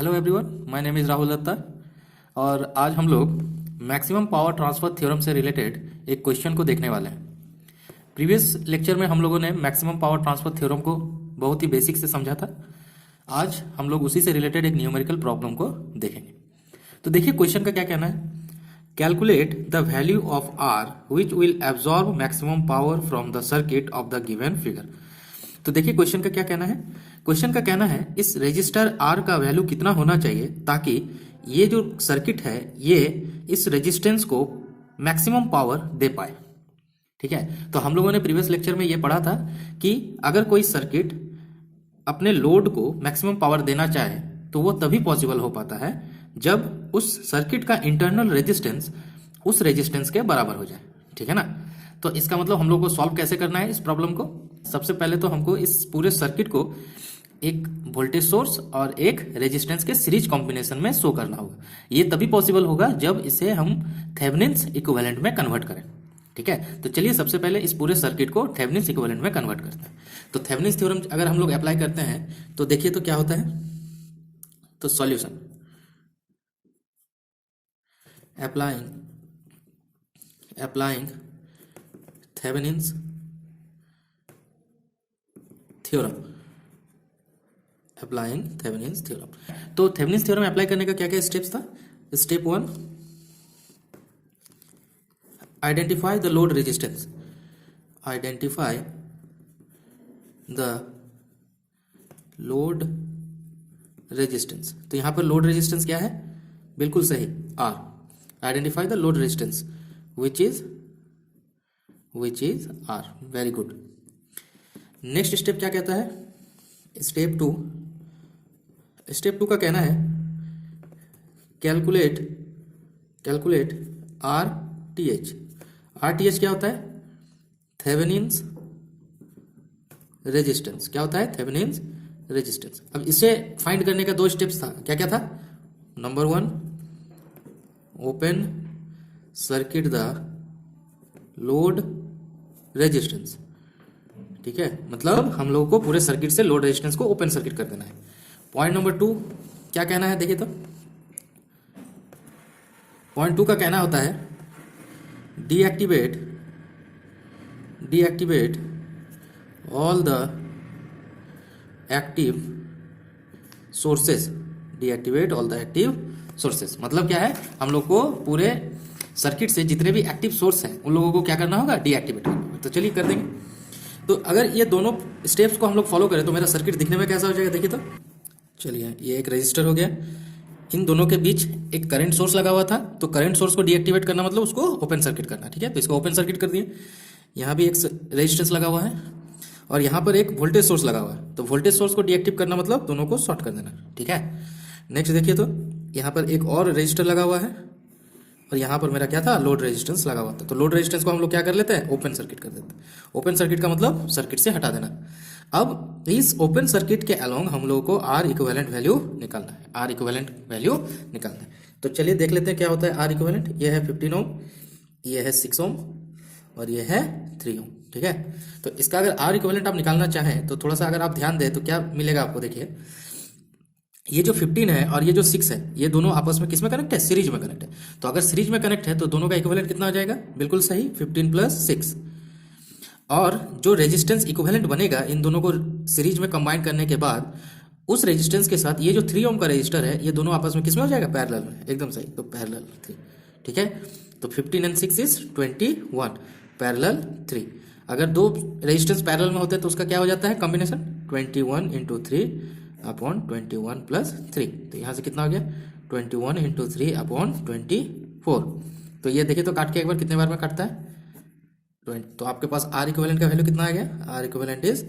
Hello everyone, my name is Rahul Datta. और आज हम लोग मैक्सिमम पावर ट्रांसफर थ्योरम से रिलेटेड एक क्वेश्चन को देखने वाले हैं। प्रीवियस लेक्चर में हम लोगों ने मैक्सिमम पावर ट्रांसफर थ्योरम को बहुत ही बेसिक से समझा था। आज हम लोग उसी से रिलेटेड एक न्यूमेरिकल प्रॉब्लम को देखेंगे। तो देखिए क्वेश्चन का क्या कहना है। Calculate the value of R which will absorb maximum power from the circuit of the given figure. तो देखिए क्वेश्चन का क्या कहना है। क्वेश्चन का कहना है इस रेजिस्टर आर का वैल्यू कितना होना चाहिए ताकि ये जो सर्किट है ये इस रेजिस्टेंस को मैक्सिमम पावर दे पाए। ठीक है, तो हम लोगों ने प्रीवियस लेक्चर में ये पढ़ा था कि अगर कोई सर्किट अपने लोड को मैक्सिमम पावर देना चाहे तो वो तभी पॉसिबल हो पाता है जब उस सर्किट का इंटरनल रेजिस्टेंस उस रेजिस्टेंस के बराबर हो जाए। ठीक है ना। तो इसका मतलब हम लोग को सॉल्व कैसे करना है इस प्रॉब्लम को। सबसे पहले तो हमको इस पूरे सर्किट को एक वोल्टेज सोर्स और एक रेजिस्टेंस के सीरीज कॉम्बिनेशन में शो करना होगा। ये तभी पॉसिबल होगा जब इसे हम थेवेनिन्स इक्विवेलेंट में कन्वर्ट करें। ठीक है, तो चलिए सबसे पहले इस पूरे सर्किट को थेवेनिन्स इक्विवेलेंट में कन्वर्ट करते हैं। तो थेवेनिन्स थ्योरम अगर हम लोग अप्लाई करते हैं तो देखिए तो क्या होता है। तो सॉल्यूशन अप्लाइंग थेवेनिन्स थ्योरम तो थेवेनिन्स थ्योरम अप्लाई करने का क्या क्या स्टेप्स था। Step 1, identify the load resistance. Identify the load resistance. तो यहां पर लोड रेजिस्टेंस क्या है, बिल्कुल सही, R. Identify the load resistance which is R. Very good. Next step क्या कहता है। स्टेप 2 का कहना है कैलकुलेट आर टी एच। क्या होता है, थेवेनिन्स रेजिस्टेंस। क्या होता है, थेवेनिन्स रेजिस्टेंस। अब इसे फाइंड करने का 2 स्टेप्स था। क्या क्या था। Number 1, open circuit the load resistance. ठीक है, मतलब हम लोगों को पूरे सर्किट से लोड रेजिस्टेंस को ओपन सर्किट कर देना है। पॉइंट नंबर 2 क्या कहना है, देखिए तो पॉइंट 2 का कहना होता है deactivate all the active sources. मतलब क्या है, हम लोग को पूरे सर्किट से जितने भी एक्टिव सोर्स हैं उन लोगों को क्या करना होगा, डीएक्टिवेट करना होगा। तो चलिए कर देंगे। तो अगर ये दोनों स्टेप्स को हम लोग फॉलो करें तो मेरा सर्किट दिखने में कैसा हो जाएगा, देखिए तो। चलिए, ये एक रजिस्टर हो गया, इन दोनों के बीच एक करंट सोर्स लगा हुआ था। तो करंट सोर्स को डीएक्टिवेट करना मतलब उसको ओपन सर्किट करना। ठीक है, तो इसको ओपन सर्किट कर दिए। यहाँ भी एक रेजिस्टेंस लगा हुआ है और यहाँ पर एक वोल्टेज सोर्स लगा हुआ है। तो वोल्टेज सोर्स को डीएक्टिव करना मतलब दोनों को शॉर्ट कर देना। ठीक है, नेक्स्ट देखिए तो यहाँ पर एक और रजिस्टर लगा हुआ है और यहाँ पर मेरा क्या था, लोड रेजिस्टेंस लगा हुआ था। तो लोड रेजिस्टेंस को हम लोग क्या कर लेते हैं, ओपन सर्किट कर देते हैं। ओपन सर्किट का मतलब सर्किट से हटा देना। अब इस ओपन सर्किट के अलोंग हम लोगों को आर इक्विवेलेंट वैल्यू निकालना है। तो चलिए देख लेते हैं क्या होता है आर इक्विवेलेंट। ये है 15 ओम, ये है 6 ओम और ये है 3 ओम। ठीक है, तो इसका अगर आर इक्विवेलेंट आप निकालना चाहें तो थोड़ा सा अगर आप ध्यान दें तो क्या मिलेगा आपको। देखिए ये जो 15 है और ये जो 6 है ये दोनों आपस में किस में कनेक्ट है, सीरीज में कनेक्ट है। तो अगर सीरीज में कनेक्ट है तो दोनों का इक्विवेलेंट कितना हो जाएगा, बिल्कुल सही, 15 + 6। और जो रेजिस्टेंस इक्विवेलेंट बनेगा इन दोनों को सीरीज में कंबाइन करने के बाद उस रेजिस्टेंस के साथ ये जो 3 ओम का रेजिस्टर है ये दोनों आपस में किस में हो जाएगा, पैरेलल में। एकदम सही, तो पैरेलल 3। ठीक है, तो 15 and 6 is 21, पैरेलल 3। अगर 2 रेजिस्टेंस पैरेलल में होते हैं तो उसका क्या हो जाता है, कॉम्बिनेशन 21 × 3 अपॉन 21 + 3। तो यहाँ से कितना हो गया, 21 × 3 अपॉन 24। तो ये देखिए तो काट के एक बार कितने बार में काटता है, 20। तो आपके पास आर इक्विवेलेंट का वैल्यू कितना आ गया, आर इक्विवेलेंट इज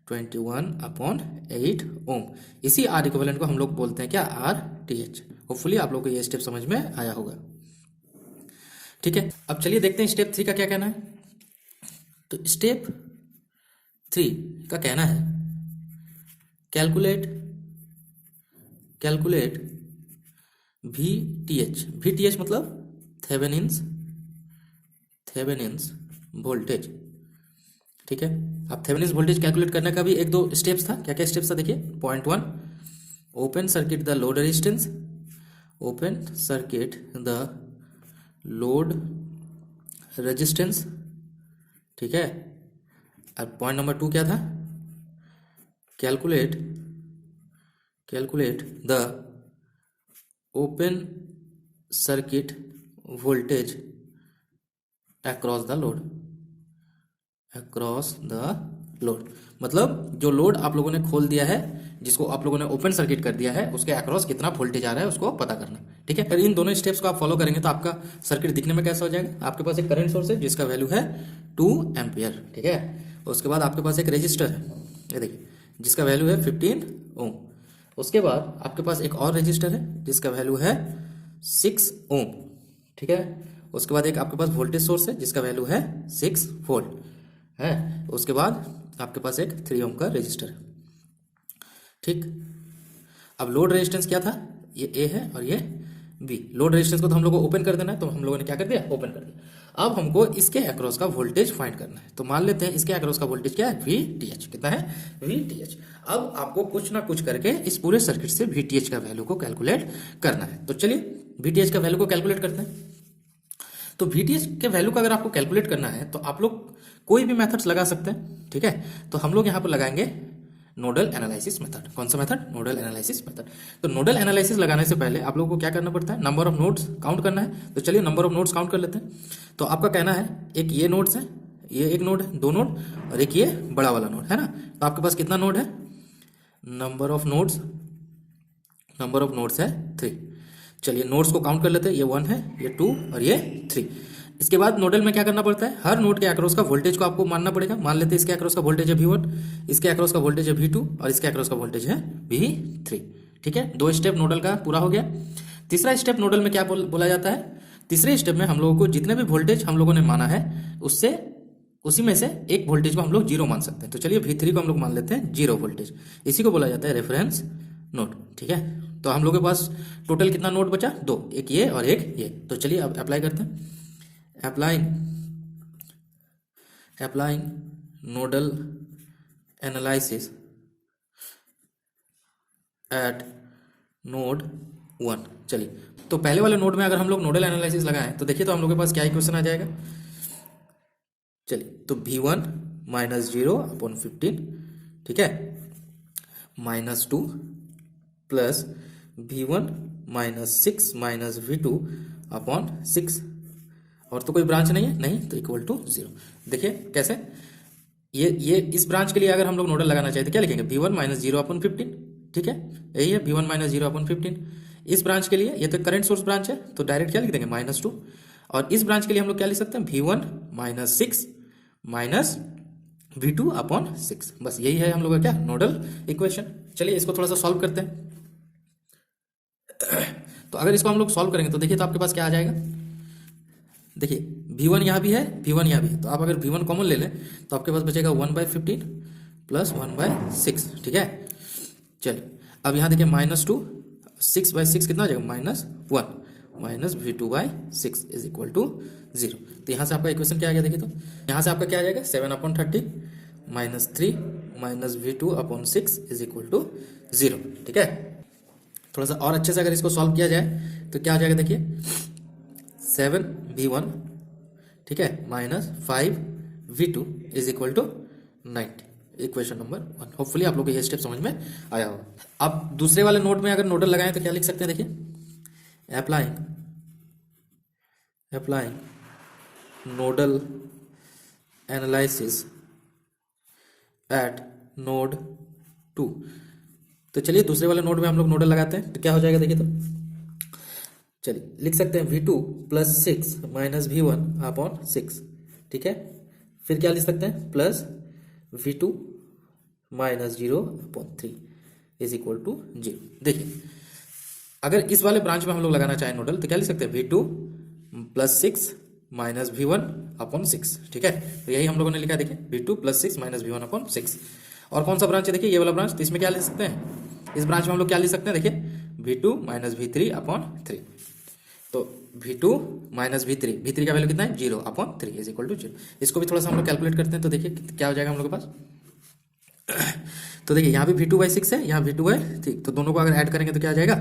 21/8 ओम। इसी आर इक्विवेलेंट को हम लोग बोलते हैं क्या, आर टी एच। होपफुली आप लोग को ये स्टेप समझ में आया होगा। ठीक है, अब चलिए देखते हैं स्टेप 3 का क्या कहना है। तो स्टेप 3 का कहना है कैलकुलेट VTH मतलब थेवेनिन्स वोल्टेज। ठीक है, अब थेवेनिन्स वोल्टेज कैलकुलेट करने का भी 1-2 स्टेप्स था। क्या क्या स्टेप्स था देखिए। Point 1, open circuit the load resistance, open circuit the load resistance, ठीक है। अब पॉइंट नंबर 2 क्या था, calculate the open circuit voltage across the load, मतलब जो लोड आप लोगों ने खोल दिया है, जिसको आप लोगों ने ओपन सर्किट कर दिया है, उसके अक्रॉस कितना वोल्टेज आ रहा है उसको पता करना, ठीक है। अगर इन दोनों स्टेप्स को आप फॉलो करेंगे तो आपका सर्किट दिखने में कैसा हो जाएगा, आपके पास एक करंट सोर्स है जिसका वैल्यू है 2 एम्पियर, ठीक है। उसके बाद आपके पास एक रेजिस्टर है, ये देखिए, जिसका वैल्यू है 15 ओम। उसके बाद आपके पास एक और रेजिस्टर है जिसका वैल्यू है 6 ओम, ठीक है। उसके बाद एक आपके पास वोल्टेज सोर्स है जिसका वैल्यू है 6 वोल्ट है। उसके बाद आपके पास एक 3 ओम का रेजिस्टर है, ठीक। अब लोड रेजिस्टेंस क्या था, ये ए है और ये बी। लोड रेजिस्टेंस को तो हम लोग को ओपन कर देना है, तो हम लोगों ने क्या कर दिया, ओपन कर दिया। अब हमको इसके अक्रॉस का वोल्टेज फाइंड करना है, तो मान लेते हैं इसके अक्रॉस का वोल्टेज क्या है, VTH, कितना है, VTH। अब आपको कुछ ना कुछ करके इस पूरे सर्किट से VTH का वैल्यू को कैलकुलेट करना है। तो चलिए VTH का वैल्यू को कैलकुलेट करते हैं। तो VTH के वैल्यू का अगर आपको कैलकुलेट करना है तो आप लोग कोई भी मेथड्स लगा सकते हैं, ठीक है। तो हम लोग यहाँ पर लगाएंगे नोडल एनालिसिस मेथड। कौन सा मेथड, नोडल एनालिसिस मेथड। तो नोडल एनालिसिस लगाने से पहले आप लोगों को क्या करना पड़ता है, नंबर ऑफ नोड्स काउंट करना है। तो चलिए नंबर ऑफ नोड्स काउंट कर लेते हैं। तो आपका कहना है एक ये नोड्स है, ये एक नोड है, 2 नोड, और एक ये बड़ा वाला नोड है ना। तो आपके पास कितना नोड है, नंबर ऑफ नोड्स है 3। चलिए नोड्स को काउंट कर लेते हैं, ये 1 है, ये 2 और ये 3। इसके बाद नोडल में क्या करना पड़ता है, हर नोड के अक्रॉस का वोल्टेज को आपको मानना पड़ेगा। मान लेते हैं इसके अक्रॉस का वोल्टेज है V1, इसके अक्रॉस का वोल्टेज है V2 और इसके अक्रॉस का वोल्टेज है V3, ठीक है। 2 स्टेप नोडल का पूरा हो गया। तीसरा स्टेप नोडल में क्या बोला जाता है, तीसरे स्टेप में हम लोगों को जितने भी वोल्टेज हम लोगों ने माना है उसी में से एक वोल्टेज को हम लोग 0 मान सकते हैं। तो चलिए V3 को हम लोग मान लेते हैं 0 वोल्टेज, इसी को बोला जाता है रेफरेंस नोड, ठीक है। तो हम लोग के पास टोटल कितना नोड बचा, 2, एक ये और एक ये। तो चलिए अब अप्लाई करते हैं। Applying nodal analysis eight node 1। चलिए तो पहले वाले नोड में अगर हम लोग नोडल एनालिसिस लगाएं तो देखिए तो हम लोग के पास क्या इक्वेशन आ जाएगा। चलिए तो V1 माइनस 0 अपॉन 15, ठीक है, -2 plus V1 minus 6 minus V2 upon 6, और तो कोई ब्रांच नहीं है, नहीं, तो इक्वल टू 0। देखिए कैसे, ये इस ब्रांच के लिए अगर हम लोग नोडल लगाना चाहते क्या लिखेंगे, V1 माइनस 0 अपॉन 15, ठीक है, यही है V1 माइनस 0 अपॉन 15। इस ब्रांच के लिए ये तो करंट सोर्स ब्रांच है, तो डायरेक्ट क्या लिख देंगे, -2। और इस ब्रांच के लिए हम लोग क्या लिख सकते हैं, V1 minus 6 minus V2 upon 6। बस यही है हम लोग का क्या, नोडल इक्वेशन। चलिए इसको थोड़ा सा सॉल्व करते हैं। तो अगर इसको हम लोग सॉल्व करेंगे तो देखिए तो आपके पास क्या आ जाएगा, देखिए V1 यहाँ भी है, V1 यहाँ भी है, तो आप अगर V1 कॉमन ले लें तो आपके पास बचेगा 1/15 प्लस 1/6, ठीक है। चलिए अब यहाँ देखिए -2, 6/6 कितना हो जाएगा, -1 minus V2/6 is equal to 0। तो यहाँ से आपका इक्वेशन क्या आ गया, देखिए तो यहाँ से आपका क्या आ जाएगा, 7/30 -3 minus V2/6 is equal to 0, ठीक है। थोड़ा सा और अच्छे से अगर इसको सॉल्व किया जाए तो क्या आ जाएगा, देखिए 7V1, ठीक है, -5V2 is equal to 90, equation number 1। Hopefully आप लोग को ये स्टेप समझ में आया होगा। अब दूसरे वाले नोड में अगर नोडल लगाएं तो क्या लिख सकते हैं, देखिए applying nodal analysis eight node 2। तो चलिए दूसरे वाले नोड में हम लोग नोडल लगाते हैं, तो क्या हो जाएगा, देखिए तो चलिए लिख सकते हैं V2 plus 6 minus V1 upon 6, ठीक है। फिर क्या लिख सकते हैं, plus V2 minus 0 upon 3 is equal to 0। देखिए अगर इस वाले ब्रांच में हम लोग लगाना चाहें नोडल तो क्या लिख सकते हैं, V2 plus 6 minus V1 upon 6, ठीक है। तो यही हम लोगों ने लिखा, देखिए V2 plus 6 minus V1 upon 6। और कौन सा ब्रांच है, देखिए ये वाला ब्रांच। तो इसमें क्या लिख सकते हैं, इस ब्रांच में हम लोग क्या लिख सकते हैं, देखिए V2 माइनस V3 अपॉन 3। तो V2 माइनस V3 का वैल्यू कितना है, 0 अपॉन 3 इज इक्वल टू 0। इसको भी थोड़ा सा हम लोग कैलकुलेट करते हैं, तो देखिए क्या हो जाएगा हम लोग के पास, तो देखिए यहाँ भी V2/6 है, यहाँ V2/6, तो दोनों को अगर ऐड करेंगे तो क्या आ जाएगा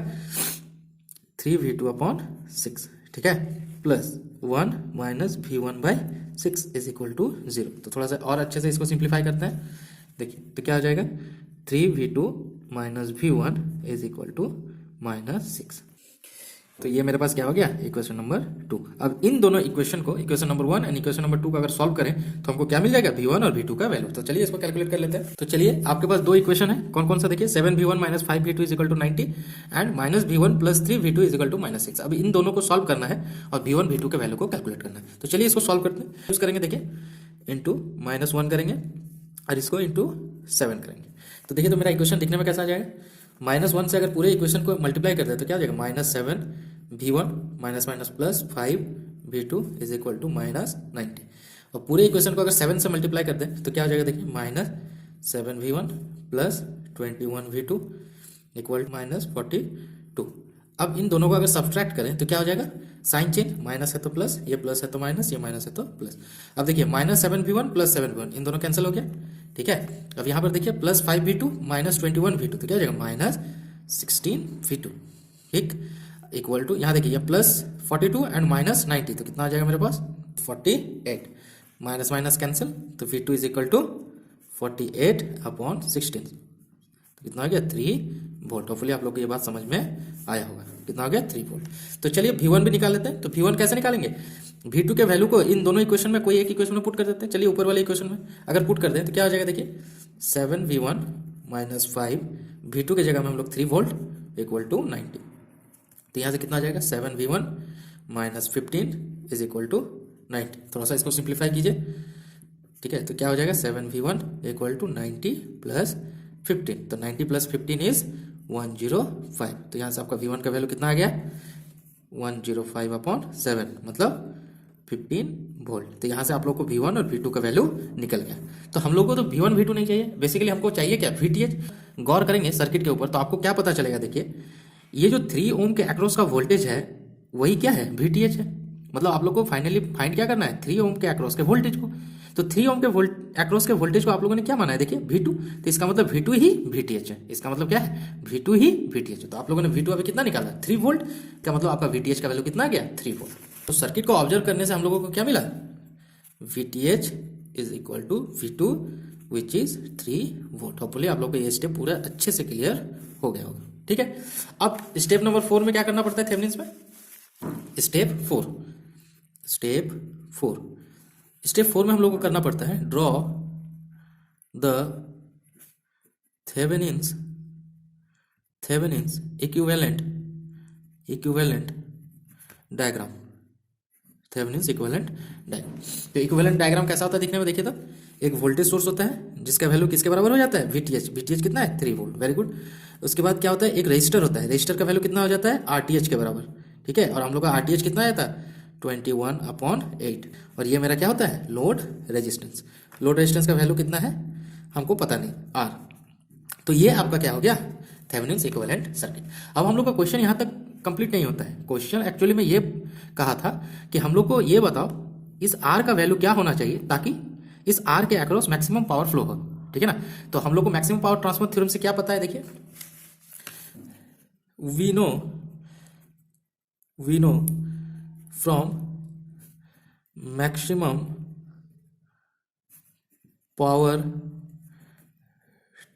3V2/6, ठीक है, plus 1 minus V1/6 is equal to 0। तो थोड़ा सा और अच्छे से इसको सिंप्लीफाई करते हैं। देखिए तो क्या आ जाएगा 3V2 minus V1 is equal to -6। तो ये मेरे पास क्या हो गया इक्वेशन नंबर 2। अब इन दोनों इक्वेशन को, equation number 1 and equation number 2 का अगर सॉल्व करें तो हमको क्या मिल जाएगा V1 और V2 का वैल्यू। तो चलिए इसको कैलकुलेट कर लेते हैं। तो चलिए आपके पास दो इक्वेशन है, कौन कौन सा देखिए 7V1 minus 5V2 is equal to 90 and -V1 plus 3V2 is equal to -6। अब इन दोनों को सॉल्व करना है और V1 V2 के वैल्यू को कैलकुलेट करना है। तो चलिए इसको सॉल्व करते हैं। यूज करेंगे देखिए इंटू -1 करेंगे और इसको इंटू 7 करेंगे। तो देखिए तो मेरा इक्वेशन दिखने में कैसा आ जाएगा, -1 से अगर पूरे इक्वेशन को मल्टीप्लाई करते हैं तो क्या हो जाएगा -7V1 minus minus plus 5V2 is equal to -90। और पूरे इक्वेशन को अगर 7 से मल्टीप्लाई कर दें तो क्या हो जाएगा देखिए -7V1 plus 21V2 equal to -42। अब इन दोनों को अगर सब्ट्रैक्ट करें तो क्या हो जाएगा, साइन चेंज, माइनस है तो प्लस, ये प्लस है तो माइनस, ये माइनस है तो प्लस। अब देखिए -7V1 प्लस 7V1 इन दोनों कैंसिल हो गया, ठीक है। अब यहाँ पर देखिए प्लस 5V2 माइनस 21V2 तो क्या हो जाएगा -16V2, ठीक, इक्वल टू यहाँ देखिए ये प्लस 42 एंड -90 तो कितना आ जाएगा मेरे पास 48, माइनस माइनस कैंसिल तो V2 इज इक्वल टू 48/16 तो कितना हो गया 3V। होपफुली आप लोग को ये बात समझ में आया होगा, कितना हो गया 3V। तो चलिए V1 भी निकाल लेते हैं। तो V1 कैसे निकालेंगे, V2 के वैल्यू को इन दोनों इक्वेशन में कोई एक इक्वेशन में पुट कर देते हैं। चलिए ऊपर वाले इक्वेशन में अगर पुट कर दें तो क्या हो जाएगा देखिए 7V1 माइनस 5V2 की जगह में हम लोग 3V इक्वल टू 90। तो यहाँ से कितना आ जाएगा 7V1 minus 15 is equal to 90। थोड़ा सा इसको सिंप्लीफाई कीजिए, ठीक है। तो क्या हो जाएगा 7V1 इक्वल टू 90 प्लस 15। तो 90 प्लस 15 इज 105। तो यहाँ से आपका V1 का वैल्यू कितना आ गया 105/7 मतलब 15V। तो यहाँ से आप लोग को V1 और V2 का वैल्यू निकल गया। तो हम लोग को तो V1 V2 नहीं चाहिए, बेसिकली हमको चाहिए क्या VTH। गौर करेंगे सर्किट के ऊपर तो आपको क्या पता चलेगा, देखिए ये जो 3 ओम के अक्रॉस का वोल्टेज है वही क्या है VTH है। मतलब आप लोग को फाइनली फाइंड क्या करना है 3 ओम के अक्रॉस के वोल्टेज को। तो 3 ओम के अक्रॉस के वोल्टेज को आप लोगों ने क्या माना है देखिए V2। तो इसका मतलब V2 ही VTH है। इसका मतलब क्या है V2 ही VTH है। तो आप लोगों ने V2 अभी कितना निकाला 3V का, मतलब आपका VTH का वैल्यू कितना आ गया 3V। तो सर्किट को ऑब्जर्व करने से हम लोगों को क्या मिला VTH is equal to V2 which is 3V। Hopefully आप लोग को ये स्टेप पूरा अच्छे से क्लियर हो गया होगा, ठीक है। अब स्टेप नंबर 4 में क्या करना पड़ता है थेवेनिन्स में, स्टेप 4 में हम लोग को करना पड़ता है draw the Thevenin's equivalent diagram. Thevenin's equivalent diagram. तो इक्विवेलेंट डायग्राम कैसा होता है दिखने में, देखिए तो एक वोल्टेज सोर्स होता है जिसका वैल्यू किसके बराबर हो जाता है VTH कितना है 3V, वेरी गुड। उसके बाद क्या होता है एक रजिस्टर होता है, रजिस्टर का वैल्यू कितना हो जाता है RTH के बराबर, ठीक है। और हम लोग का RTH कितना आया था 21/8। और ये मेरा क्या होता है लोड रेजिस्टेंस का वैल्यू कितना है हमको पता नहीं R। तो ये आपका क्या हो गया थेवेनिन्स इक्विवेलेंट सर्किट। अब हम लोग का क्वेश्चन यहाँ तक कंप्लीट नहीं होता है। क्वेश्चन एक्चुअली में ये कहा था कि हम लोग को ये बताओ इस R का वैल्यू क्या होना चाहिए ताकि इस R के अक्रॉस मैक्सिमम पावर फ्लो हो, ठीक है ना। तो हम लोग को मैक्सिमम पावर ट्रांसफर थ्योरम से क्या पता है देखिए, we know from maximum power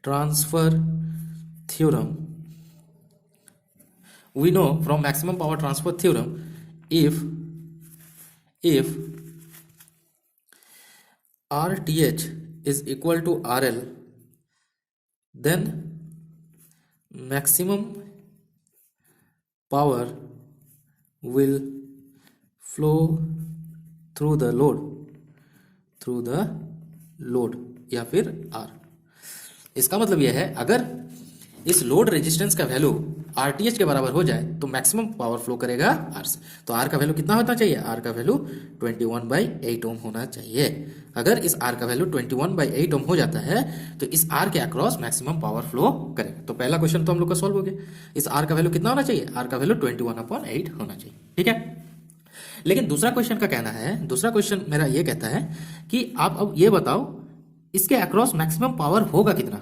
transfer theorem, if RTH is equal to RL, then maximum power will flow through the load या फिर R। इसका मतलब यह है अगर इस लोड रेजिस्टेंस का वैल्यू RTH के बराबर हो जाए तो मैक्सिमम पावर फ्लो करेगा R से। तो R का वैल्यू कितना होना चाहिए, R का वैल्यू 21/8 ओम होना चाहिए। अगर इस R का वैल्यू 21/8 ओम हो जाता है तो इस R के अक्रॉस मैक्सिमम पावर फ्लो करेगा। तो पहला क्वेश्चन तो हम लोग का सॉल्व हो गया। इस R का वैल्यू कितना होना चाहिए, R का वैल्यू 21/8 होना चाहिए, ठीक है। लेकिन दूसरा क्वेश्चन का कहना है, दूसरा क्वेश्चन मेरा ये कहता है कि आप अब ये बताओ इसके अक्रॉस मैक्सिमम पावर होगा कितना,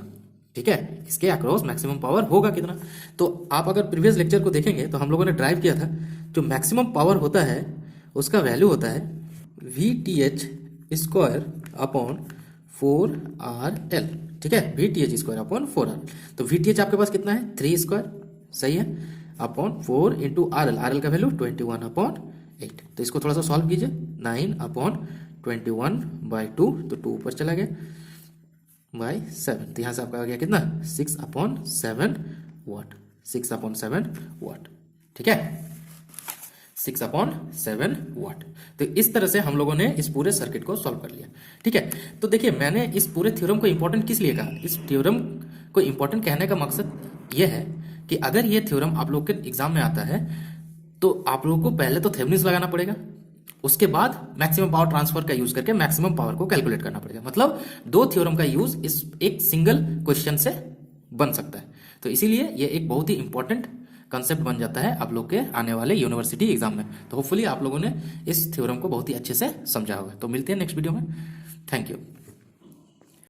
ठीक है, इसके अक्रॉस मैक्सिमम पावर होगा कितना। तो आप अगर प्रीवियस लेक्चर को देखेंगे तो हम लोगों ने ड्राइव किया था, जो मैक्सिमम पावर होता है उसका वैल्यू होता है VTH स्क्वायर अपॉन 4RL, ठीक है, VTH स्क्वायर अपॉन 4RL। तो VTH आपके पास कितना है 3 स्क्वायर, सही है, अपॉन 4 इंटू RL, RL का वैल्यू 21/8। तो इसको थोड़ा सा सॉल्व कीजिए, 9/21/2, तो 2 ऊपर चला गया बाई 7, तो यहाँ से आपका आ गया कितना 6/7 वाट, 6/7 वाट, ठीक है, 6/7 वाट। तो इस तरह से हम लोगों ने इस पूरे सर्किट को सॉल्व कर लिया, ठीक है। तो देखिए मैंने इस पूरे थ्योरम को इंपॉर्टेंट किस लिए कहा, इस थ्योरम को इंपॉर्टेंट कहने का मकसद यह है कि अगर ये थ्योरम आप लोग के एग्जाम में आता है तो आप लोगों को पहले तो थेवेनिन्स लगाना पड़ेगा, उसके बाद मैक्सिमम पावर ट्रांसफर का यूज करके मैक्सिमम पावर को कैलकुलेट करना पड़ेगा। मतलब दो थ्योरम का यूज इस एक सिंगल क्वेश्चन से बन सकता है। तो इसीलिए ये एक बहुत ही इंपॉर्टेंट कंसेप्ट बन जाता है आप लोग के आने वाले यूनिवर्सिटी एग्जाम में। तो होपफुली आप लोगों ने इस थ्योरम को बहुत ही अच्छे से समझा होगा। तो मिलते हैं नेक्स्ट वीडियो में, थैंक यू।